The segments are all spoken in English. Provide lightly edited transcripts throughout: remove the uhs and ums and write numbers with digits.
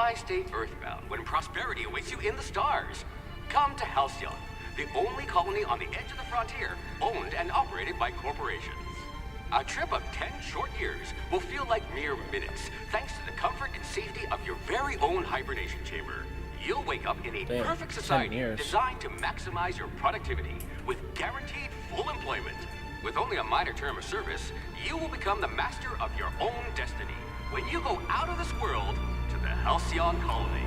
Why stay earthbound when prosperity awaits you in the stars? Come to Halcyon, the only colony on the edge of the frontier, owned and operated by corporations. A trip of 10 short years will feel like mere minutes, thanks to the comfort and safety of your very own hibernation chamber. You'll wake up in a perfect society designed to maximize your productivity, with guaranteed full employment. With only a minor term of service, you will become the master of your own destiny when you go out of this world to the Halcyon colony.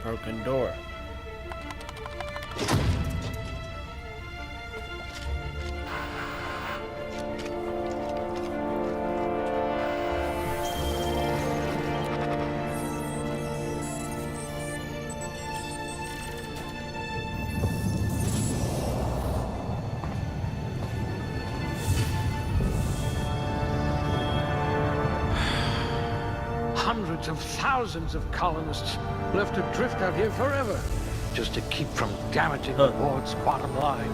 Broken door. Hundreds of thousands of colonists left adrift out here forever, just to keep from damaging the board's bottom line.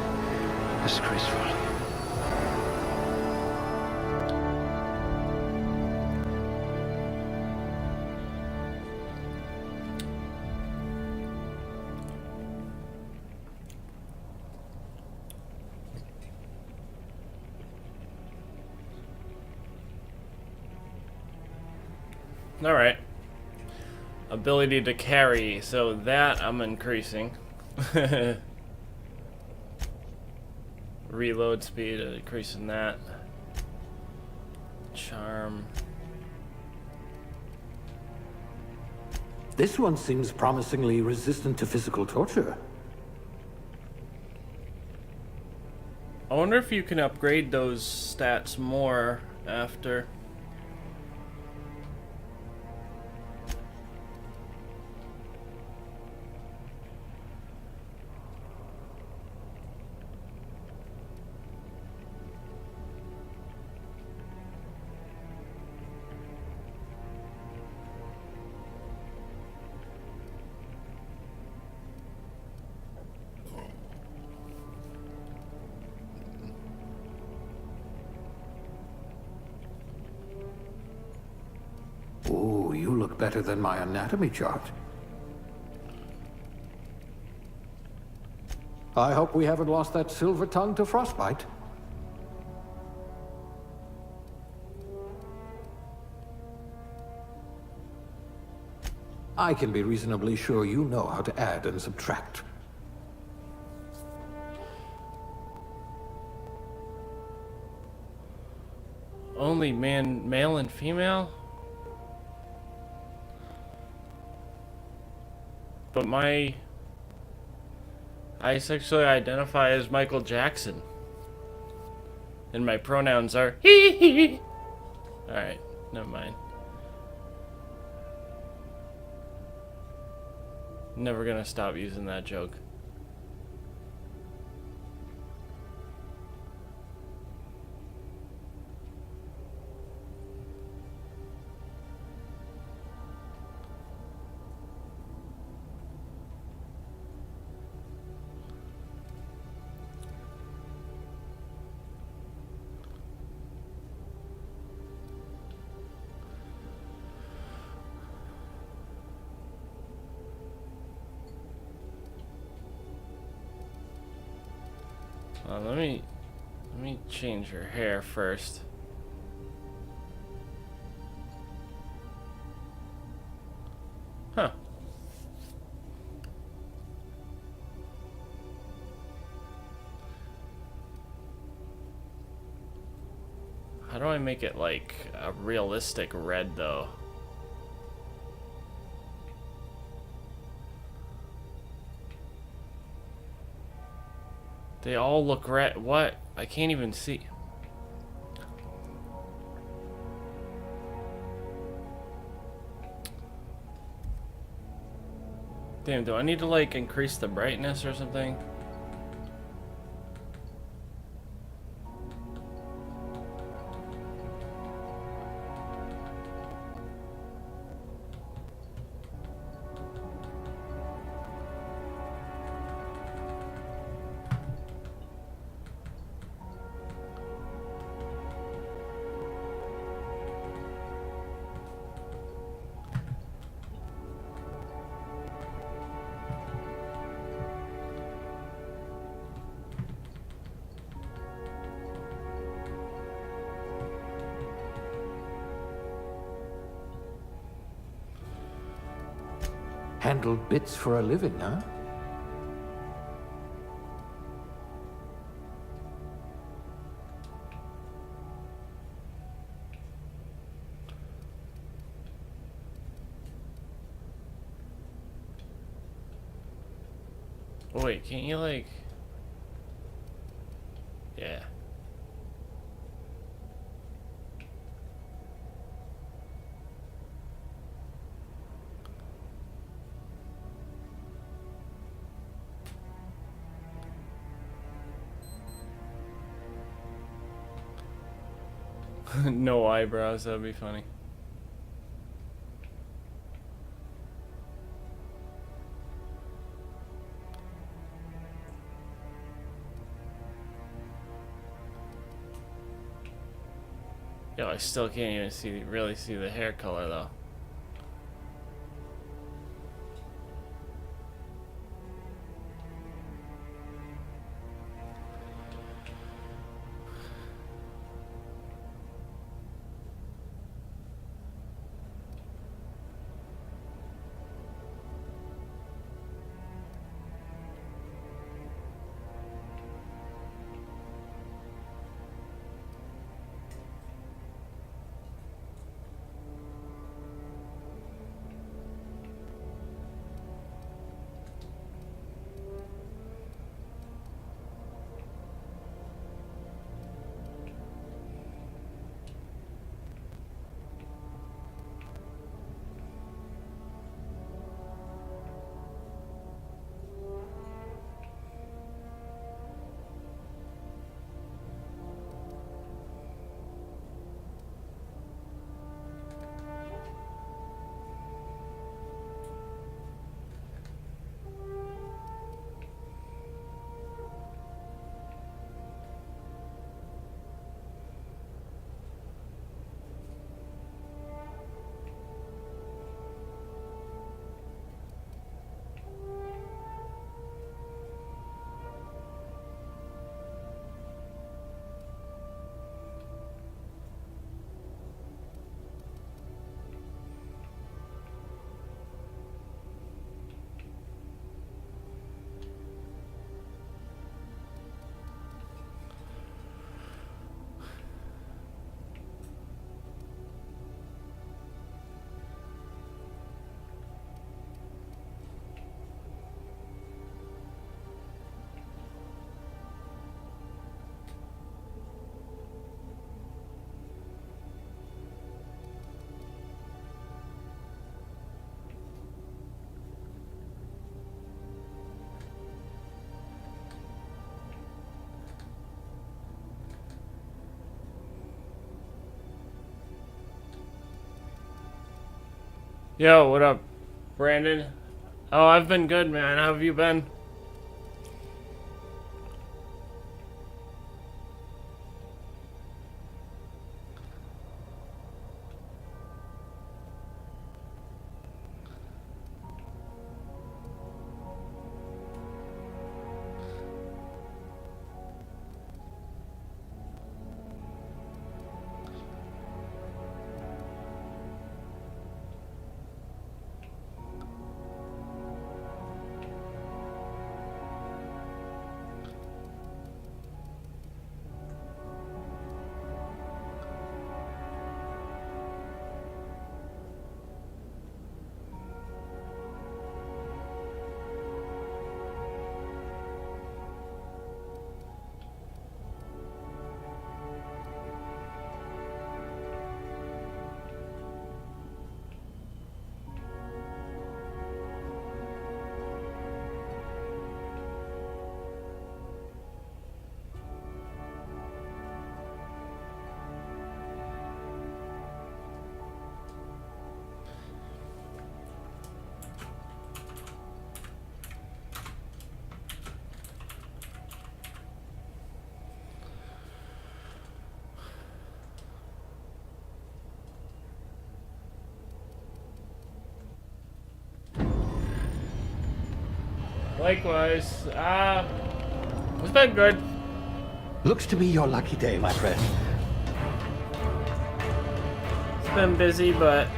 Disgraceful. All right. Ability to carry, so that I'm increasing. Reload speed, increasing that. Charm. This one seems promisingly resistant to physical torture. I wonder if you can upgrade those stats more after. Ooh, you look better than my anatomy chart. I hope we haven't lost that silver tongue to frostbite. I can be reasonably sure you know how to add and subtract. Only male and female? But I sexually identify as Michael Jackson. And my pronouns are he. Alright, never mind. Never gonna stop using that joke. Let me change her hair first. Huh. How do I make it like a realistic red though? They all look red. What? I can't even see. Damn, do I need to like increase the brightness or something? Handle bits for a living, huh? Oh, wait, can't you like... Yeah. No eyebrows, that'd be funny. Yo, I still can't even really see the hair color though. Yo, what up, Brandon? Oh, I've been good, man. How have you been? Likewise. It's been good. Looks to be your lucky day, my friend. It's been busy, but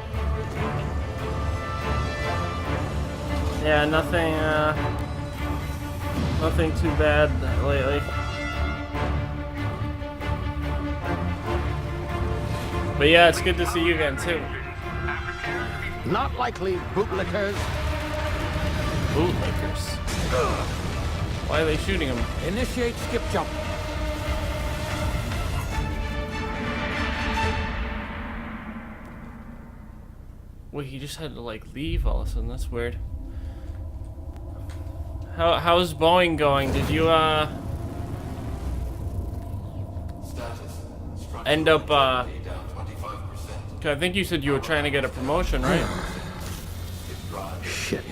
yeah, nothing too bad lately. But yeah, it's good to see you again too. Not likely, bootlickers. Bootlickers. Why are they shooting him? Initiate skip jump. Wait, he just had to like leave all of a sudden. That's weird. How's Boeing going? Did you end up I think you said you were trying to get a promotion, right? Shit.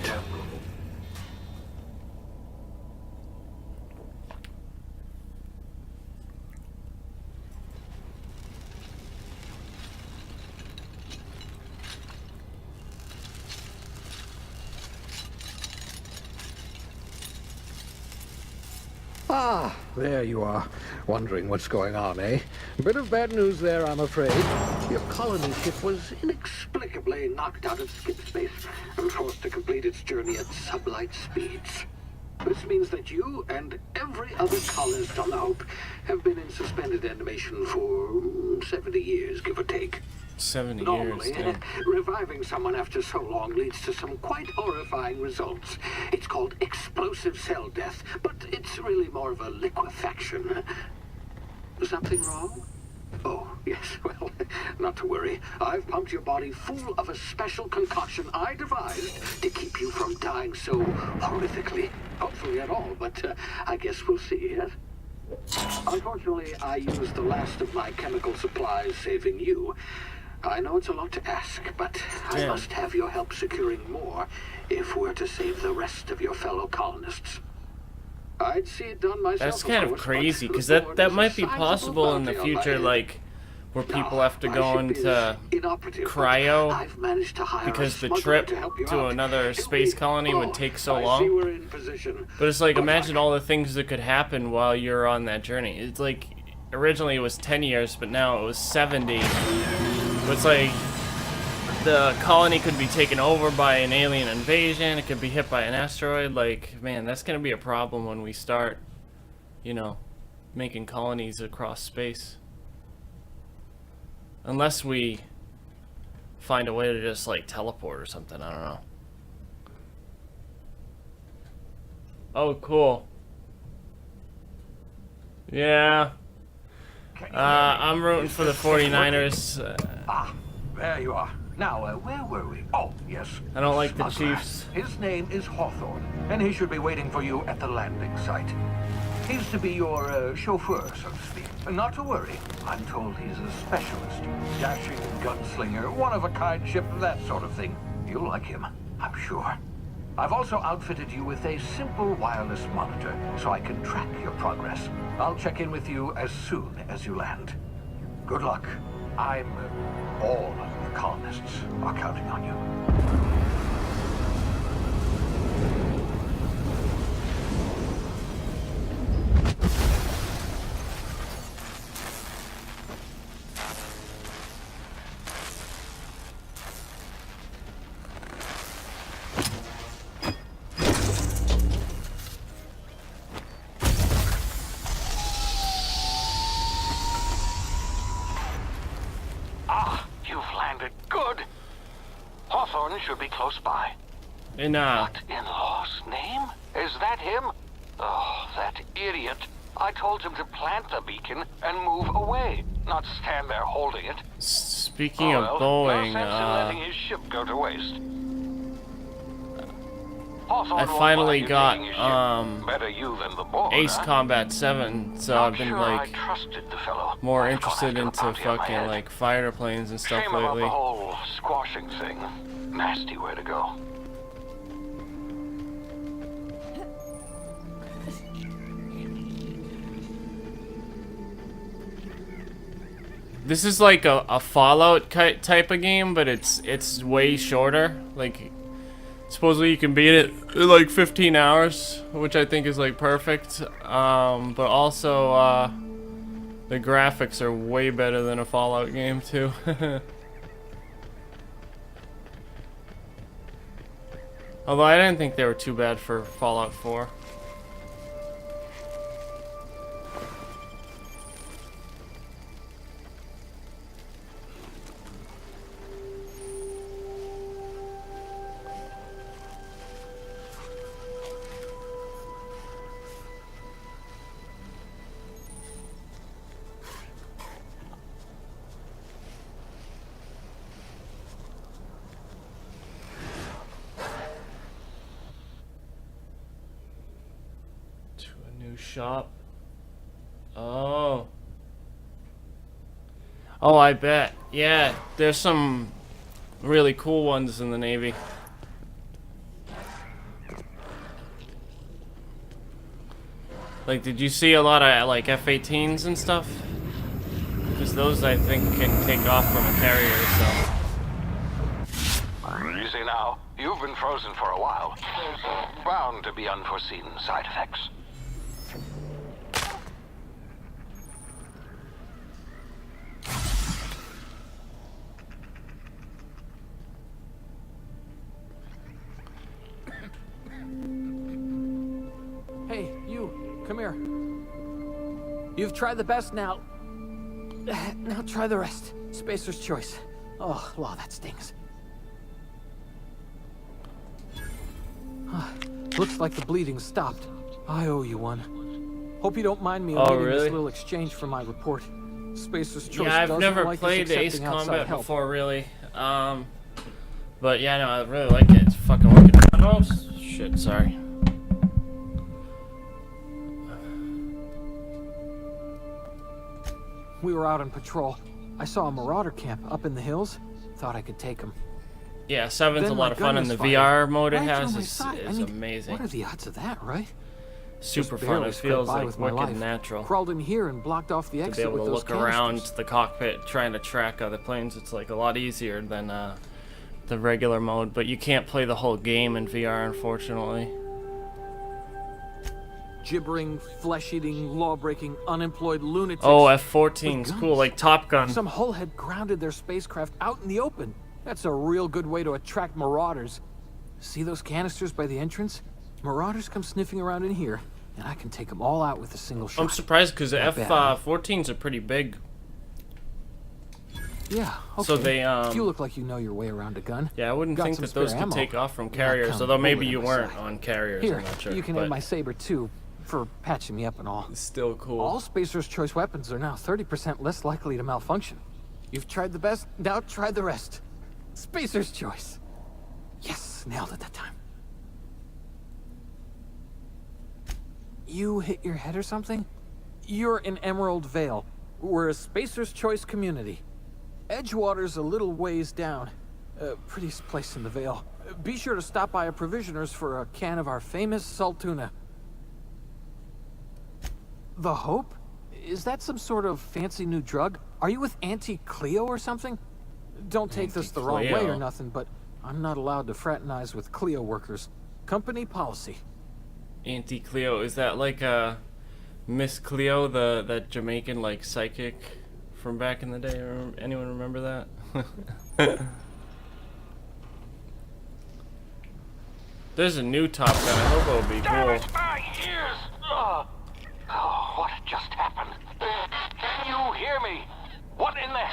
Ah, there you are. Wondering what's going on, eh? A bit of bad news there, I'm afraid. Your colony ship was inexplicably knocked out of skip space and forced to complete its journey at sublight speeds. This means that you and every other colonist on the Hope have been in suspended animation for 70 years, give or take. 70 Normally, years. Damn. reviving someone after so long leads to some quite horrifying results. It's called explosive cell death, but it's really more of a liquefaction. Something wrong? Oh, yes, well, not to worry. I've pumped your body full of a special concoction I devised to keep you from dying so horrifically. Hopefully at all, but I guess we'll see, yes? Unfortunately, I used the last of my chemical supplies saving you. I know it's a lot to ask, but I must have your help securing more if we're to save the rest of your fellow colonists. I'd see it done myself. That's kind of crazy, because that might be possible in the future, like where people have to go into cryo because the trip to another space colony would take so long. But it's like, imagine all the things that could happen while you're on that journey. It's like, originally it was 10 years, but now it was 70. But it's like, the colony could be taken over by an alien invasion, it could be hit by an asteroid. Like, man, that's gonna be a problem when we start, you know, making colonies across space. Unless we find a way to just, like, teleport or something, I don't know. Oh, cool. Yeah. I'm rooting for the 49ers. There you are. Now, where were we? Oh, yes. I don't like the Chiefs. His name is Hawthorne, and he should be waiting for you at the landing site. He's to be your chauffeur, so to speak. Not to worry. I'm told he's a specialist. Dashing gunslinger, one-of-a-kind ship, that sort of thing. You'll like him, I'm sure. I've also outfitted you with a simple wireless monitor, so I can track your progress. I'll check in with you as soon as you land. Good luck. All of the colonists are counting on you. Should be close by. In in-law's name? Is that him? Oh, that idiot. I told him to plant the beacon and move away, not stand there holding it. Speaking of Boeing, no sense in letting his ship go to waste. I finally got Better you than the board, Ace huh? Combat 7, so I'm I've been sure like I trusted the fellow. more I interested thought I into could bounty on my fucking head. like fighter planes and stuff Shame about lately. the whole squashing thing. Nasty way to go. This is like a Fallout type of game, but it's way shorter. Like, Supposedly you can beat it in like 15 hours, which I think is like perfect. But also the graphics are way better than a Fallout game too. Although I didn't think they were too bad for Fallout 4. Shop. Oh, I bet. Yeah, there's some really cool ones in the Navy. Like, did you see a lot of like F-18s and stuff? Because those I think can take off from a carrier. So. Easy now. You've been frozen for a while. There's bound to be unforeseen side effects. Hey, you, come here. You've tried the best now. Now try the rest. Spacer's choice. Oh, wow, that stings. Looks like the bleeding stopped. I owe you one. Hope you don't mind me omitting this little exchange for my report. Spacer's choice. Yeah, I've never like played Ace Combat help. before, really. But yeah, no, I really like it. It's fucking working. Oh shit, sorry. We were out on patrol. I saw a marauder camp up in the hills. Thought I could take him. Yeah, 7's a lot of fun, and the VR mode it has is amazing. What are the odds of that, right? Super fun. It feels like wicked natural. Crawled in here and blocked off the exit to be able with to those look canisters. around the cockpit trying to track other planes. It's like a lot easier than the regular mode, but you can't play the whole game in VR, unfortunately. Gibbering, flesh-eating, law-breaking, unemployed lunatics. Oh, F-14's cool, like Top Gun. Some hull had grounded their spacecraft out in the open. That's a real good way to attract marauders. See those canisters by the entrance? Marauders come sniffing around in here, and I can take them all out with a single shot. I'm surprised because F-14s are pretty big. Yeah, okay. So they, You look like you know your way around a gun. Yeah, I wouldn't think that those could take off from carriers, although maybe you weren't on carriers, Here, I'm not sure. you can have my saber too, for patching me up and all. It's still cool. All Spacer's Choice weapons are now 30% less likely to malfunction. You've tried the best, now try the rest. Spacer's Choice. Yes, nailed it that time. You hit your head or something? You're in Emerald Vale. We're a Spacer's Choice community. Edgewater's a little ways down. Prettiest place in the Vale. Be sure to stop by a provisioner's for a can of our famous salt tuna. The Hope? Is that some sort of fancy new drug? Are you with Auntie Cleo or something? Don't take this the wrong way or nothing, but I'm not allowed to fraternize with Cleo workers. Company policy. Auntie Cleo, is that like Miss Cleo, that Jamaican like psychic from back in the day? Anyone remember that? There's a new Top Gun. I hope it'll be cool. My ears! Oh, what just happened? Can you hear me? What in the...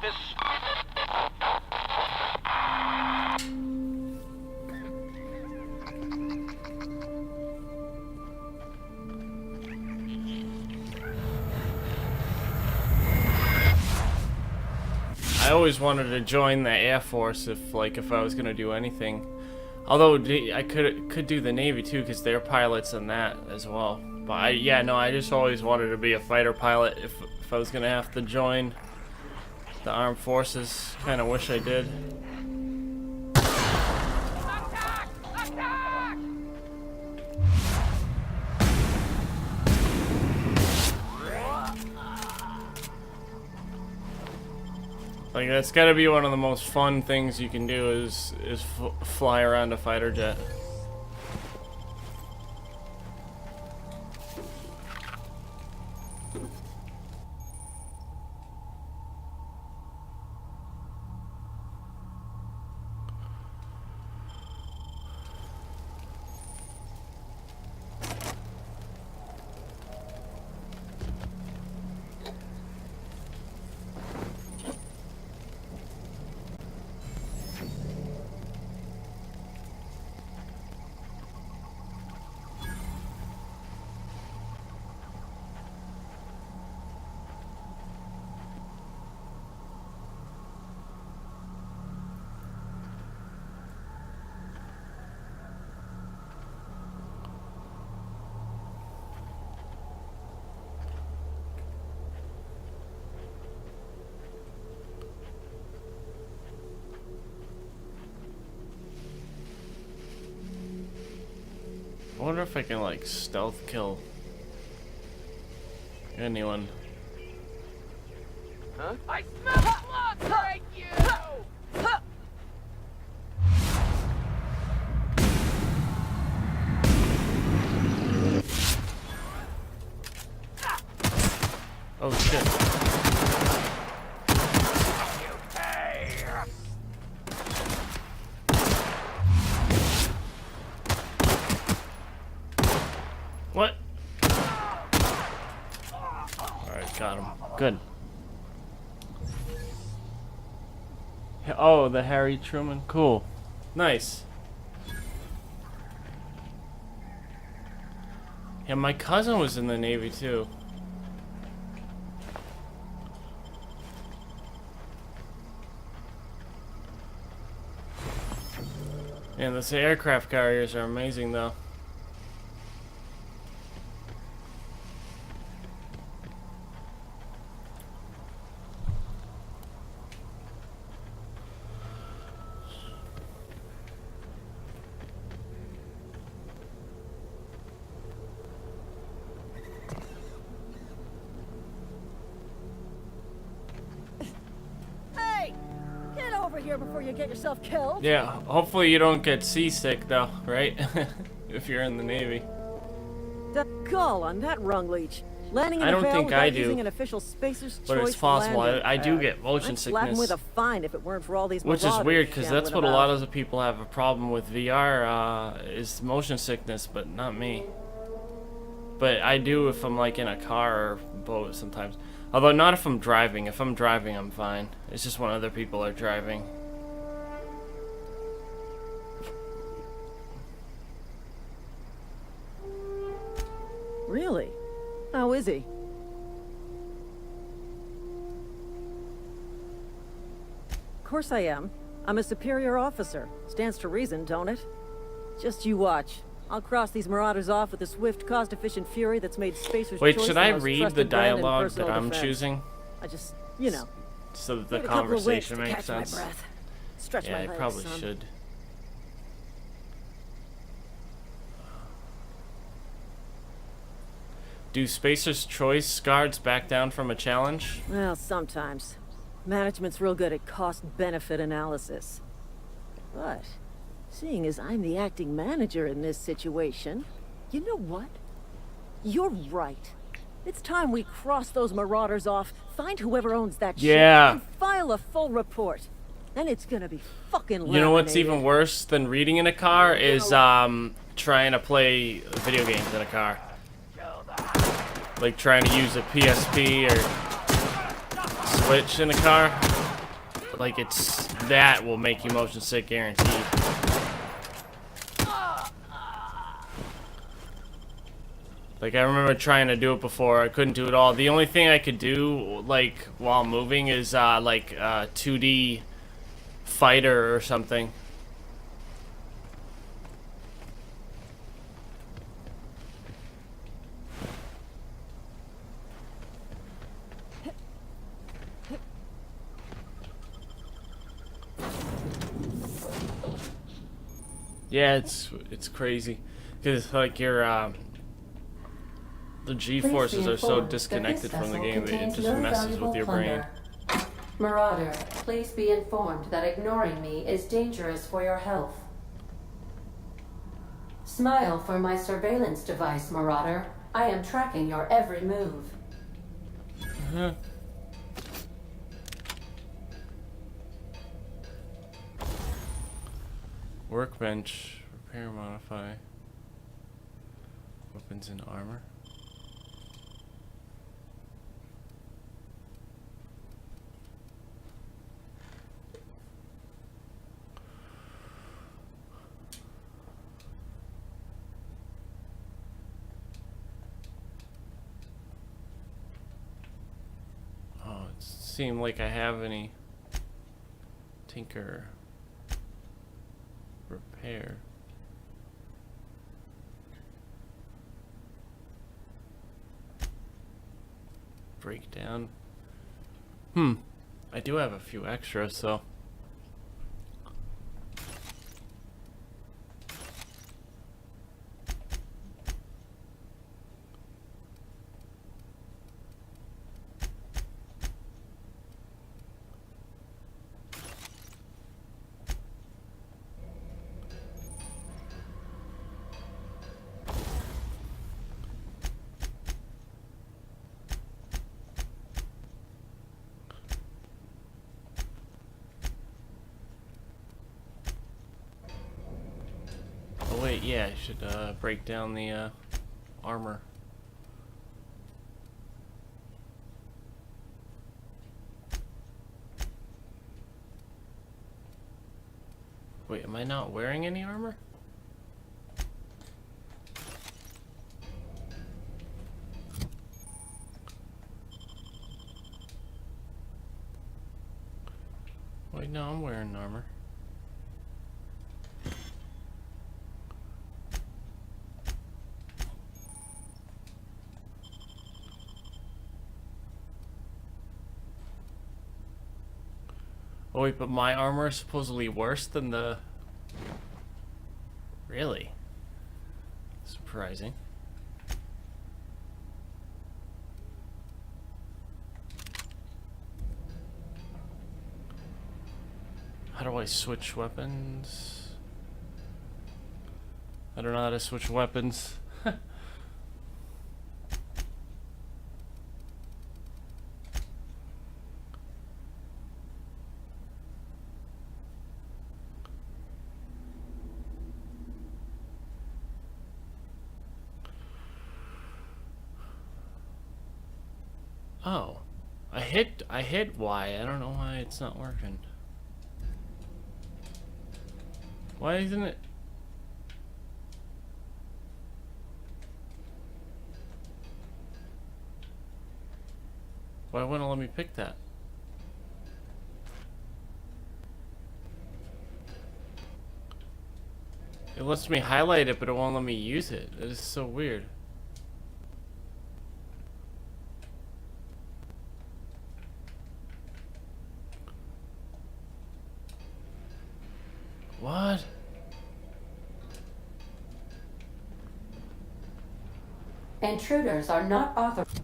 This... I always wanted to join the Air Force if I was gonna do anything. Although I could do the Navy too, because they're pilots in that as well. But I just always wanted to be a fighter pilot if I was gonna have to join the armed forces. Kind of wish I did. Attack! Attack! Like, that's gotta be one of the most fun things you can do is fly around a fighter jet. I wonder if I can, like, stealth kill anyone. Huh? I smell blood! Thank you! Oh shit. What? Alright, got him. Good. Oh, the Harry Truman. Cool. Nice. Yeah, my cousin was in the Navy too. And those aircraft carriers are amazing though. Here before you get yourself killed. Yeah, hopefully you don't get seasick though, right? If you're in the Navy. The gall on that rung leech. Landing in I don't a think I do, using an official spacer's but choice it's possible. landing. I do get motion I'd slap him sickness, with a fine if it weren't for all these which is marauders weird because that's shambling what a lot about. of the people have a problem with VR is motion sickness, but not me. But I do if I'm like in a car or boat sometimes. Although not if I'm driving. If I'm driving, I'm fine. It's just when other people are driving. Really? How is he? Of course I am. I'm a superior officer. Stands to reason, don't it? Just you watch. I'll cross these marauders off with a swift, cost-efficient fury that's made Spacer's Wait, choice should the I most read trusted the brand in dialogue personal that I'm defense. choosing? I just, you know, So that the need a couple of winks conversation to makes catch sense? my breath. Stretch Yeah, my I legs, probably son. should. Do Spacer's Choice guards back down from a challenge? Well, sometimes. Management's real good at cost-benefit analysis. But, seeing as I'm the acting manager in this situation, you know what? You're right. It's time we cross those marauders off, find whoever owns that ship, Yeah. and file a full report. Then it's gonna be fucking You know what's laminated. even worse than reading in a car is trying to play video games in a car. Like trying to use a PSP or Switch in a car. Like that will make you motion sick guaranteed. Like I remember trying to do it before, I couldn't do it all. The only thing I could do like while moving is like 2D fighter or something. Yeah, it's crazy because like your the G-forces are so disconnected from the game that it just messes with your brain. Marauder, please be informed that ignoring me is dangerous for your health. Smile for my surveillance device, Marauder. I am tracking your every move. Workbench. Repair, modify. Weapons and armor. Seem like I have any. Tinker. Repair. Breakdown. I do have a few extras, so. Oh wait, yeah, I should break down the armor. Wait, am I not wearing any armor? Wait, no, I'm wearing armor. Oh wait, but my armor is supposedly worse than the... Really? Surprising. How do I switch weapons? I don't know how to switch weapons. Oh, I hit Y. I don't know why it's not working. Why isn't it? Why wouldn't it let me pick that? It lets me highlight it, but it won't let me use it. It is so weird. What? Intruders are not authorized.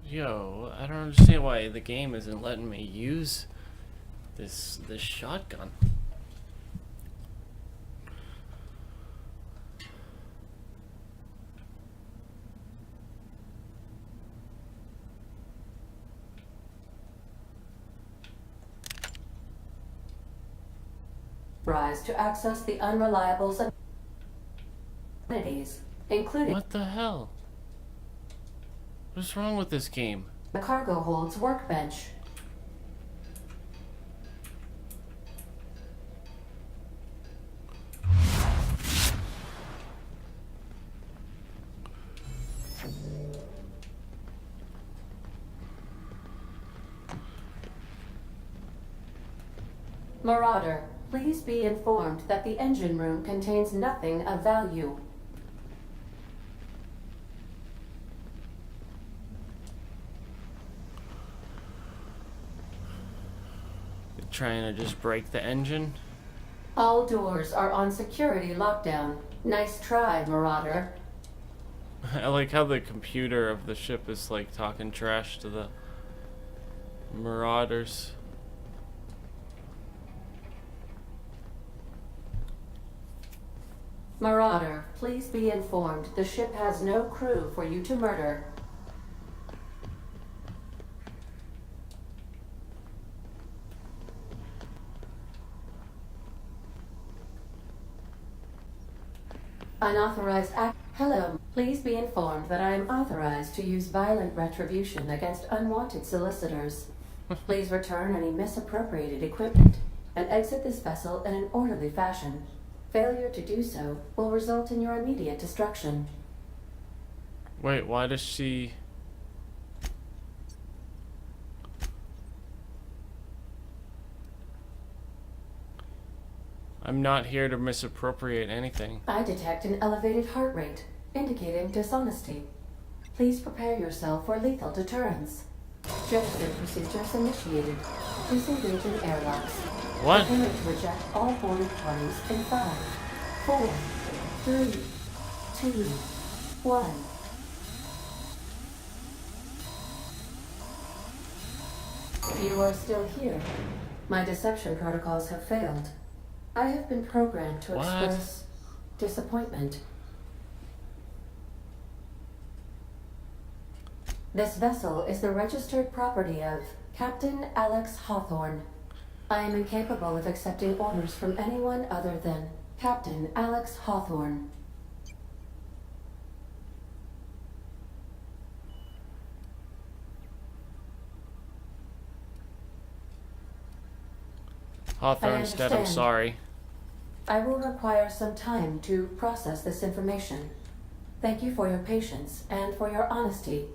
Yo, I don't understand why the game isn't letting me use this shotgun. To access the unreliable amenities, including What the hell? What's wrong with this game? the cargo hold's workbench. Marauder, please be informed that the engine room contains nothing of value. Trying to just break the engine? All doors are on security lockdown. Nice try, Marauder. I like how the computer of the ship is like talking trash to the marauders. Marauder, please be informed the ship has no crew for you to murder. Unauthorized act. Hello. Please be informed that I am authorized to use violent retribution against unwanted solicitors. Please return any misappropriated equipment and exit this vessel in an orderly fashion. Failure to do so will result in your immediate destruction. Wait, why does she... I'm not here to misappropriate anything. I detect an elevated heart rate, indicating dishonesty. Please prepare yourself for lethal deterrence. Jettison procedures initiated. Disengaging airlocks. What? Prepare to reject all boarded parties in 5, 4, 3, 2, 1. You are still here. My deception protocols have failed. I have been programmed to express disappointment. This vessel is the registered property of Captain Alex Hawthorne. I am incapable of accepting orders from anyone other than Captain Alex Hawthorne. Hawthorne instead, I'm sorry. I will require some time to process this information. Thank you for your patience and for your honesty.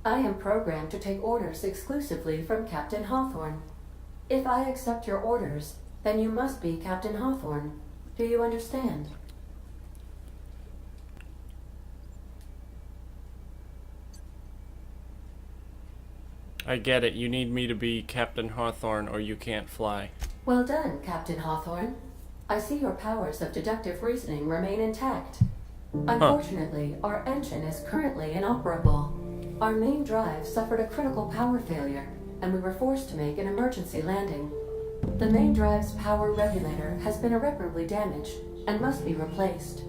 I am programmed to take orders exclusively from Captain Hawthorne. If I accept your orders, then you must be Captain Hawthorne. Do you understand? I get it. You need me to be Captain Hawthorne or you can't fly. Well done, Captain Hawthorne. I see your powers of deductive reasoning remain intact. Unfortunately, our engine is currently inoperable. Our main drive suffered a critical power failure, and we were forced to make an emergency landing. The main drive's power regulator has been irreparably damaged and must be replaced.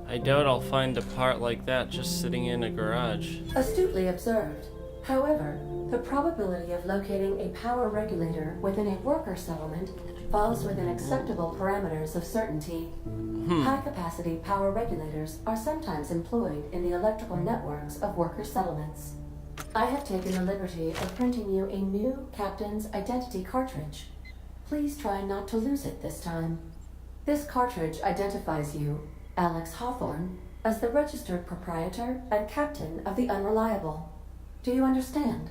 I doubt I'll find a part like that just sitting in a garage. Astutely observed. However, the probability of locating a power regulator within a worker settlement falls within acceptable parameters of certainty. High-capacity power regulators are sometimes employed in the electrical networks of worker settlements. I have taken the liberty of printing you a new Captain's Identity cartridge. Please try not to lose it this time. This cartridge identifies you, Alex Hawthorne, as the registered proprietor and captain of the Unreliable. Do you understand?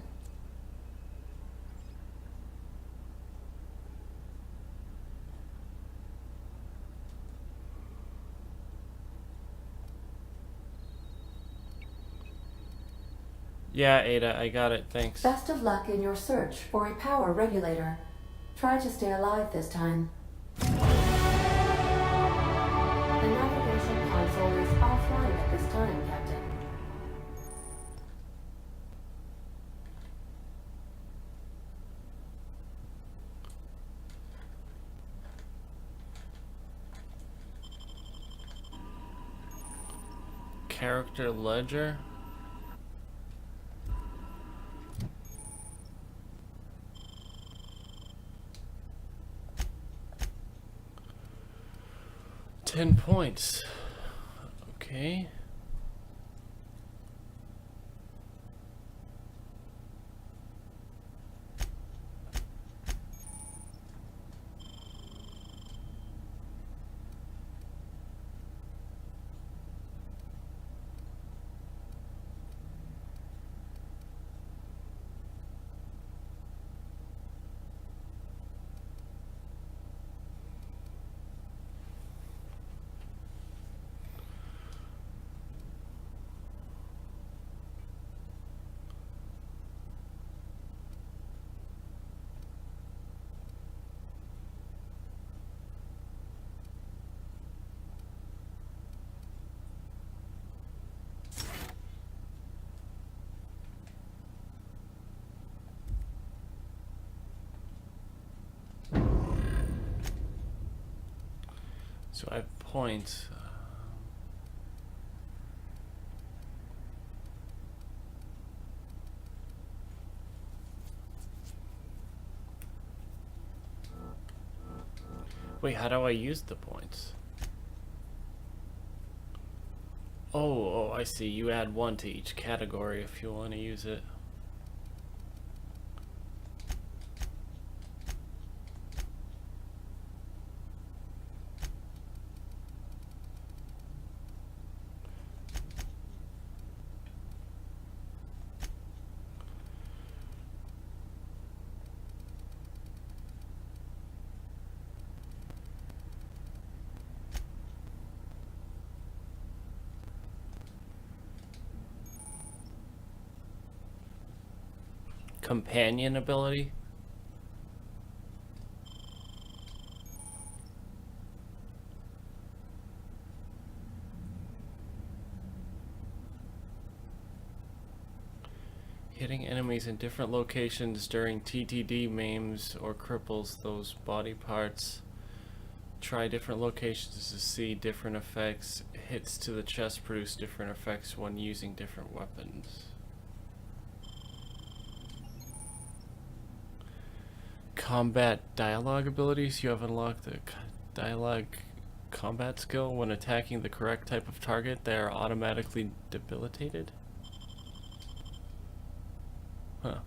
Yeah, Ada, I got it, thanks. Best of luck in your search for a power regulator. Try to stay alive this time. The navigation console is offline at this time, Captain. Character ledger? $10 points. Okay. So I have points. Wait, how do I use the points? Oh, I see. You add 1 to each category if you want to use it. Companion ability? Hitting enemies in different locations during TTD maims or cripples those body parts. Try different locations to see different effects. Hits to the chest produce different effects when using different weapons. Combat dialogue abilities. You have unlocked the dialogue combat skill. When attacking the correct type of target, they are automatically debilitated. Huh.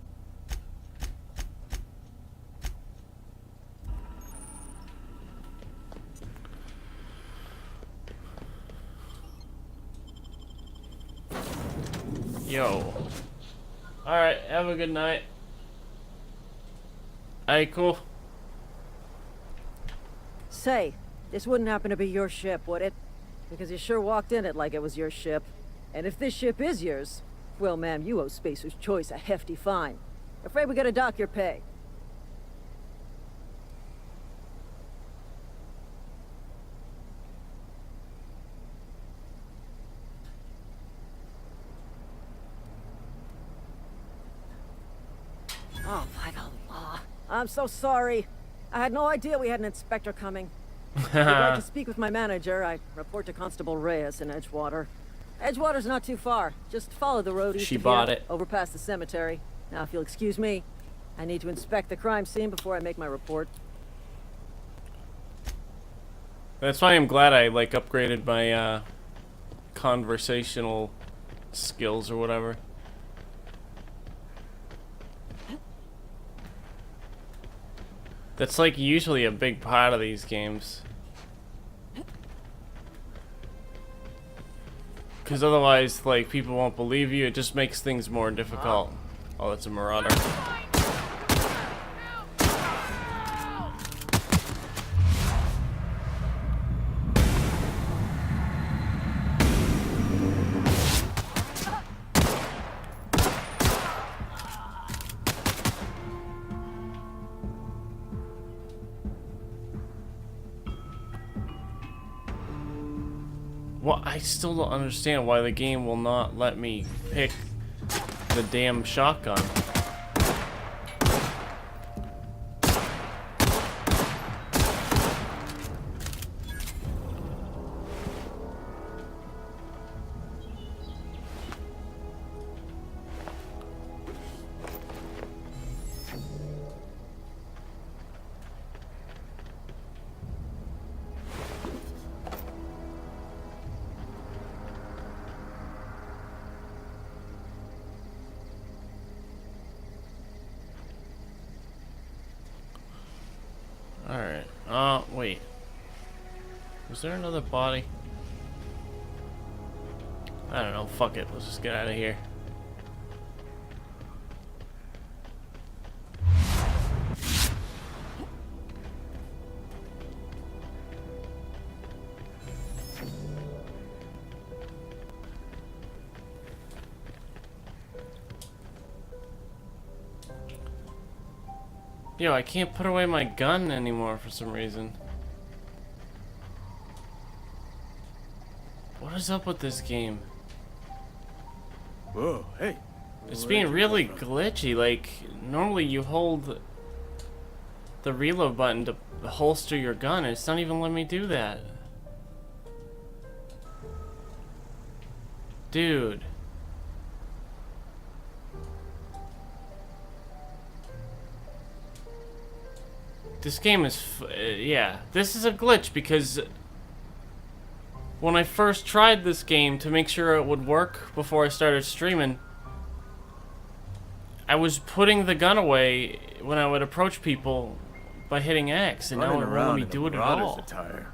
Yo. Alright, have a good night. Alright, cool. Say, this wouldn't happen to be your ship, would it? Because you sure walked in it like it was your ship. And if this ship is yours, well, ma'am, you owe Spacer's Choice a hefty fine. Afraid we gotta dock your pay. Oh, by the law. I'm so sorry. I had no idea we had an inspector coming. If you'd like to speak with my manager, I report to Constable Reyes in Edgewater. Edgewater's not too far. Just follow the road east She of bought here, it. over past the cemetery. Now, if you'll excuse me, I need to inspect the crime scene before I make my report. That's why I'm glad I like upgraded my conversational skills or whatever. That's like usually a big part of these games. Because otherwise, like, people won't believe you. It just makes things more difficult. Oh, that's a marauder. Well, I still don't understand why the game will not let me pick the damn shotgun. Alright. Wait. Was there another body? I don't know. Fuck it. Let's just get out of here. Yo, I can't put away my gun anymore for some reason. What is up with this game? Whoa, hey. It's being really glitchy. Like, normally you hold the reload button to holster your gun, and it's not even letting me do that. Dude. This game is, yeah, this is a glitch because when I first tried this game to make sure it would work before I started streaming, I was putting the gun away when I would approach people by hitting X, and now it won't let me do it at all. Attire.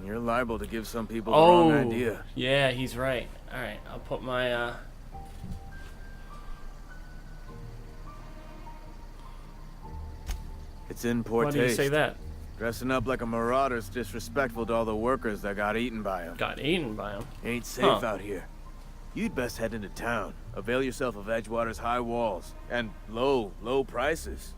You're liable to give some people the wrong idea. Yeah, he's right. Alright, I'll put my, It's in poor why taste. do you say that? Dressing up like a marauder's disrespectful to all the workers that got eaten by him. Got eaten by him? Ain't safe out here. You'd best head into town. Avail yourself of Edgewater's high walls and low prices.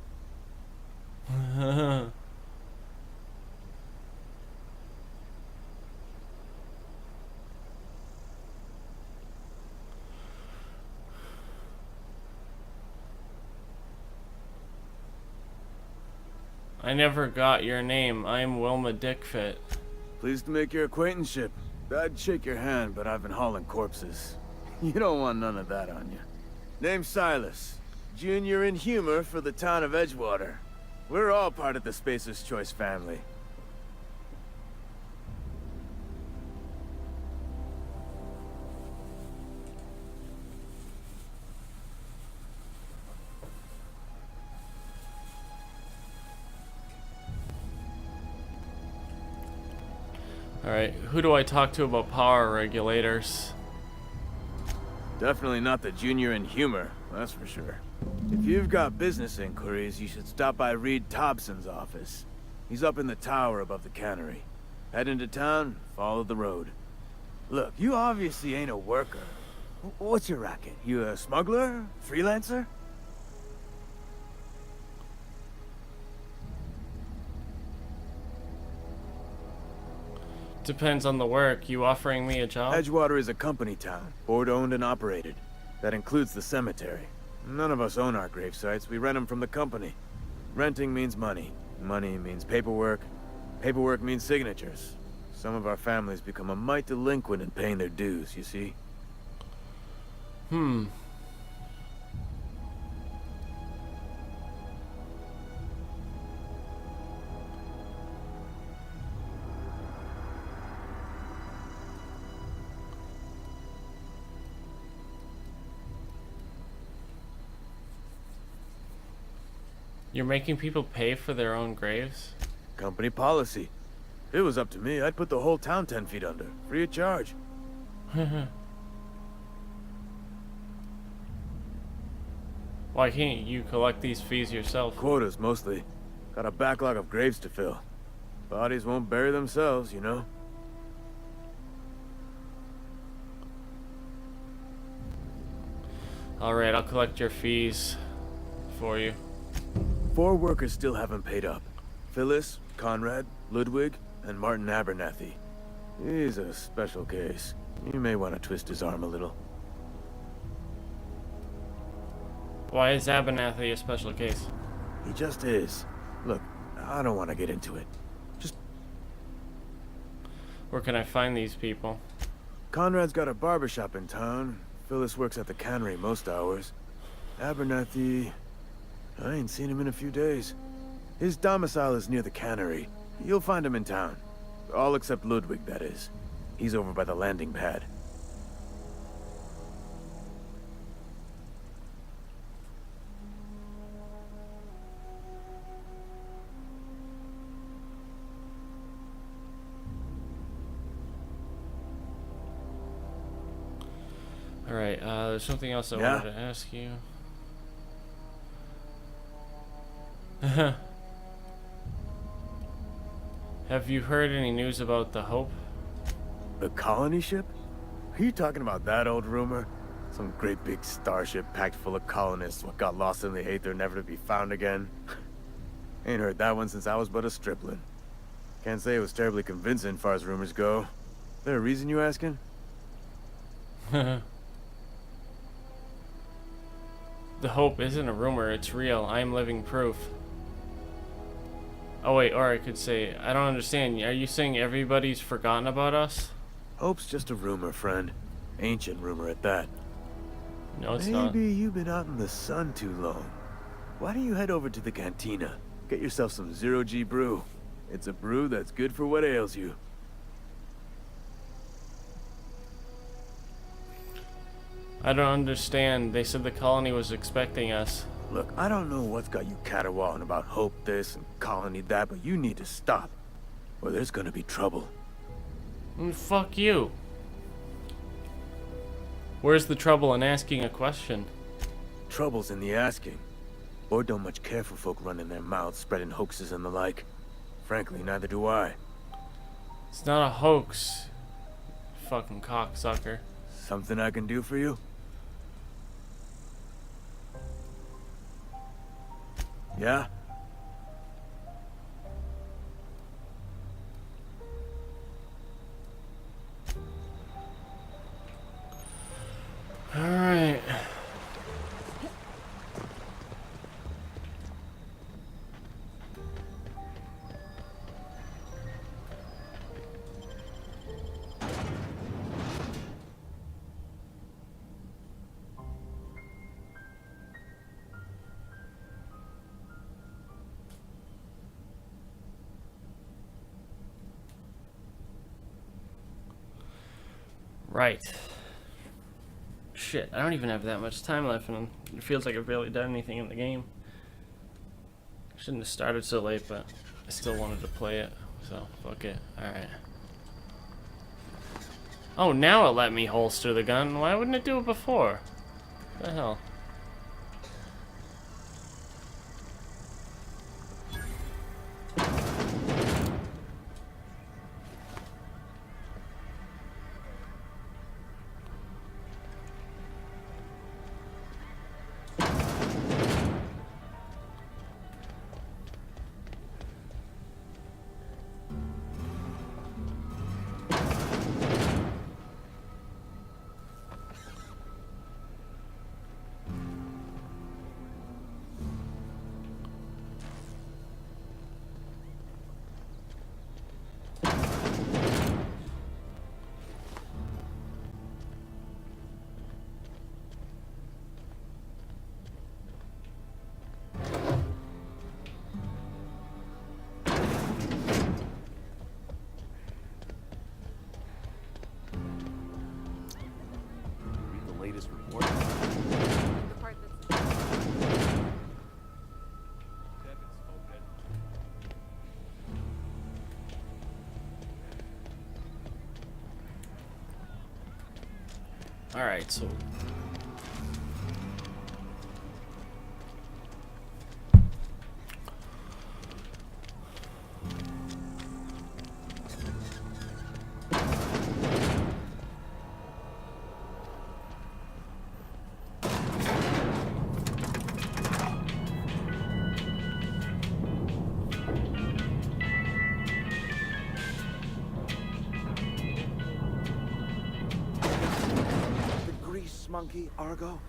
I never got your name. I'm Wilma Dickfit. Pleased to make your acquaintanceship. I'd shake your hand, but I've been hauling corpses. You don't want none of that on you. Name's Silas. Junior in humor for the town of Edgewater. We're all part of the Spacer's Choice family. Alright, who do I talk to about power regulators? Definitely not the junior in humor, that's for sure. If you've got business inquiries, you should stop by Reed Thompson's office. He's up in the tower above the cannery. Head into town, follow the road. Look, you obviously ain't a worker. What's your racket? You a smuggler? Freelancer? Depends on the work. You offering me a job? Edgewater is a company town, board-owned and operated. That includes the cemetery. None of us own our grave sites. We rent them from the company. Renting means money. Money means paperwork. Paperwork means signatures. Some of our families become a mite delinquent in paying their dues, you see? You're making people pay for their own graves? Company policy. If it was up to me, I'd put the whole town 10 feet under, free of charge. Why can't you collect these fees yourself? Quotas, mostly. Got a backlog of graves to fill. Bodies won't bury themselves, you know? Alright, I'll collect your fees for you. 4 workers still haven't paid up. Phyllis, Conrad, Ludwig, and Martin Abernathy. He's a special case. You may want to twist his arm a little. Why is Abernathy a special case? He just is. Look, I don't want to get into it. Just... Where can I find these people? Conrad's got a barbershop in town. Phyllis works at the cannery most hours. Abernathy... I ain't seen him in a few days. His domicile is near the cannery. You'll find him in town. All except Ludwig, that is. He's over by the landing pad. Alright, there's something else I wanted to ask you. Have you heard any news about the Hope? The colony ship? Are you talking about that old rumor? Some great big starship packed full of colonists what got lost in the aether never to be found again? Ain't heard that one since I was but a stripling. Can't say it was terribly convincing far as rumors go. There a reason you asking? The Hope isn't a rumor, it's real. I am living proof. Oh wait, or I could say, I don't understand. Are you saying everybody's forgotten about us? Hope's just a rumor, friend. Ancient rumor at that. No, it's not. Maybe you've been out in the sun too long. Why don't you head over to the cantina? Get yourself some zero-G brew. It's a brew that's good for what ails you. I don't understand. They said the colony was expecting us. Look, I don't know what's got you caterwauling about hope this and colony that, but you need to stop, or there's gonna be trouble. Fuck you. Where's the trouble in asking a question? Trouble's in the asking. Or don't much care for folk running their mouths, spreading hoaxes and the like. Frankly, neither do I. It's not a hoax. Fucking cocksucker. Something I can do for you? Yeah? Alright. Right. Shit, I don't even have that much time left, and it feels like I've barely done anything in the game. Shouldn't have started so late, but I still wanted to play it, so fuck it. Alright. Oh, now it let me holster the gun. Why wouldn't it do it before? What the hell? Alright, so... Monkey, Argo?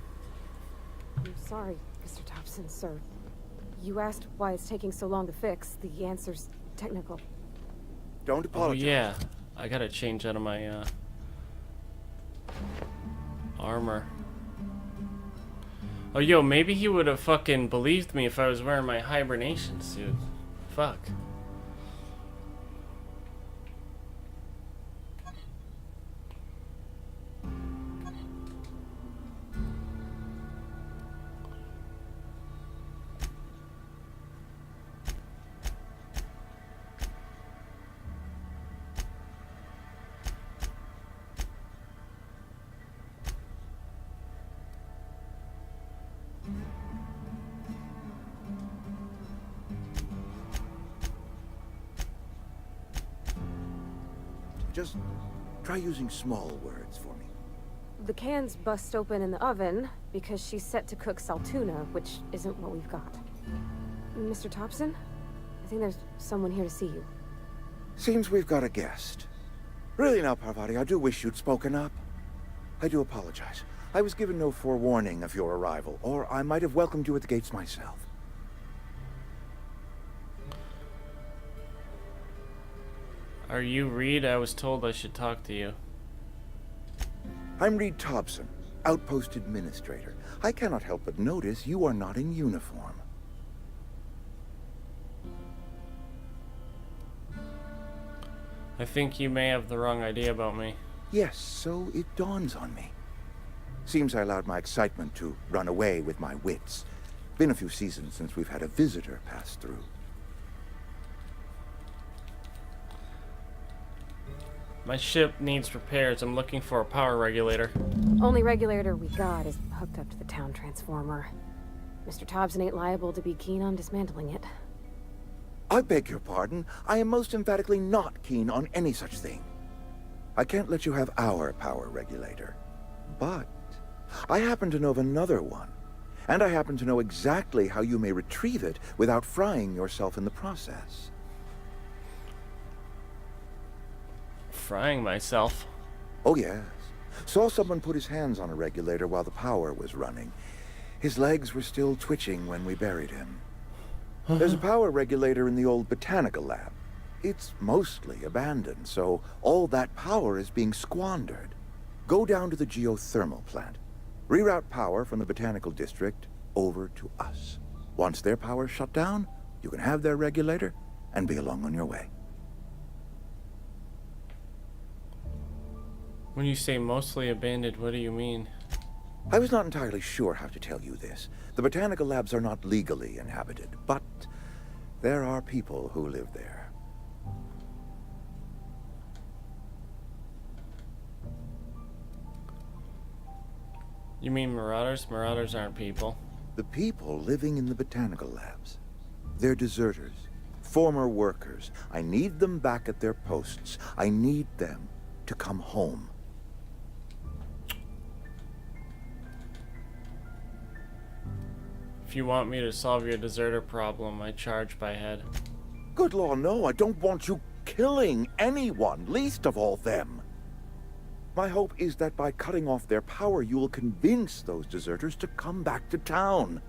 I'm sorry, Mr. Thompson, sir. You asked why it's taking so long to fix. The answer's technical. Don't apologize. Oh, yeah. I gotta change out of my, armor. Oh, yo, maybe he would have fucking believed me if I was wearing my hibernation suit. Fuck. Just try using small words for me. The can's bust open in the oven because she's set to cook saltuna, which isn't what we've got. Mr. Thompson? I think there's someone here to see you. Seems we've got a guest. Really now, Parvati, I do wish you'd spoken up. I do apologize. I was given no forewarning of your arrival, or I might have welcomed you at the gates myself. Are you Reed? I was told I should talk to you. I'm Reed Thompson, Outpost Administrator. I cannot help but notice you are not in uniform. I think you may have the wrong idea about me. Yes, so it dawns on me. Seems I allowed my excitement to run away with my wits. Been a few seasons since we've had a visitor pass through. My ship needs repairs. I'm looking for a power regulator. Only regulator we got is hooked up to the town transformer. Mr. Thompson ain't liable to be keen on dismantling it. I beg your pardon. I am most emphatically not keen on any such thing. I can't let you have our power regulator. But I happen to know of another one. And I happen to know exactly how you may retrieve it without frying yourself in the process. Frying myself? Oh, yes. Saw someone put his hands on a regulator while the power was running. His legs were still twitching when we buried him. There's a power regulator in the old botanical lab. It's mostly abandoned, so all that power is being squandered. Go down to the geothermal plant. Reroute power from the botanical district over to us. Once their power's shut down, you can have their regulator and be along on your way. When you say mostly abandoned, what do you mean? I was not entirely sure how to tell you this. The botanical labs are not legally inhabited, but there are people who live there. You mean marauders? Marauders aren't people. The people living in the botanical labs. They're deserters, former workers. I need them back at their posts. I need them to come home. If you want me to solve your deserter problem, I charge by head. Good law, no. I don't want you killing anyone, least of all them. My hope is that by cutting off their power, you will convince those deserters to come back to town.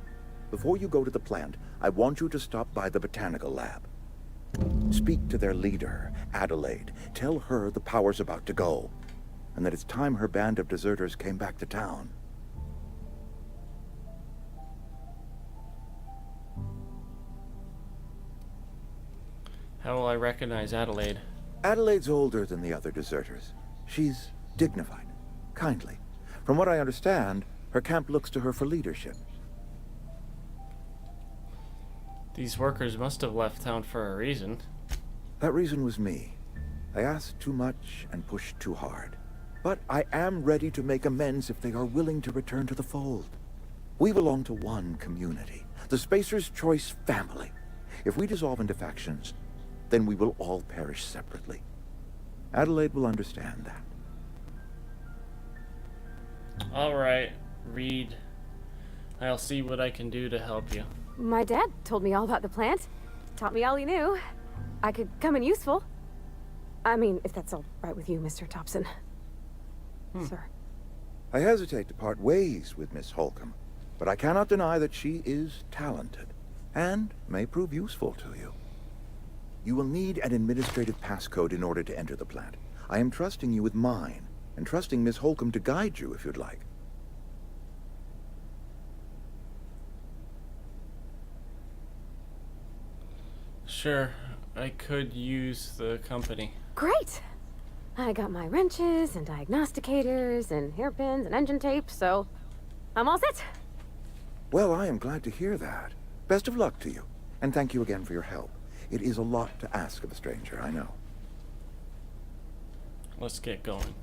Before you go to the plant, I want you to stop by the botanical lab. Speak to their leader, Adelaide. Tell her the power's about to go, and that it's time her band of deserters came back to town. How will I recognize Adelaide? Adelaide's older than the other deserters. She's dignified, kindly. From what I understand, her camp looks to her for leadership. These workers must have left town for a reason. That reason was me. I asked too much and pushed too hard. But I am ready to make amends if they are willing to return to the fold. We belong to one community, the Spacer's Choice family. If we dissolve into factions, then we will all perish separately. Adelaide will understand that. All right, Reed. I'll see what I can do to help you. My dad told me all about the plant. Taught me all he knew. I could come in useful. I mean, if that's all right with you, Mr. Thompson. Sir. I hesitate to part ways with Miss Holcomb, but I cannot deny that she is talented and may prove useful to you. You will need an administrative passcode in order to enter the plant. I am trusting you with mine, and trusting Miss Holcomb to guide you if you'd like. Sure, I could use the company. Great! I got my wrenches and diagnosticators and hairpins and engine tape, so I'm all set. Well, I am glad to hear that. Best of luck to you, and thank you again for your help. It is a lot to ask of a stranger, I know. Let's get going.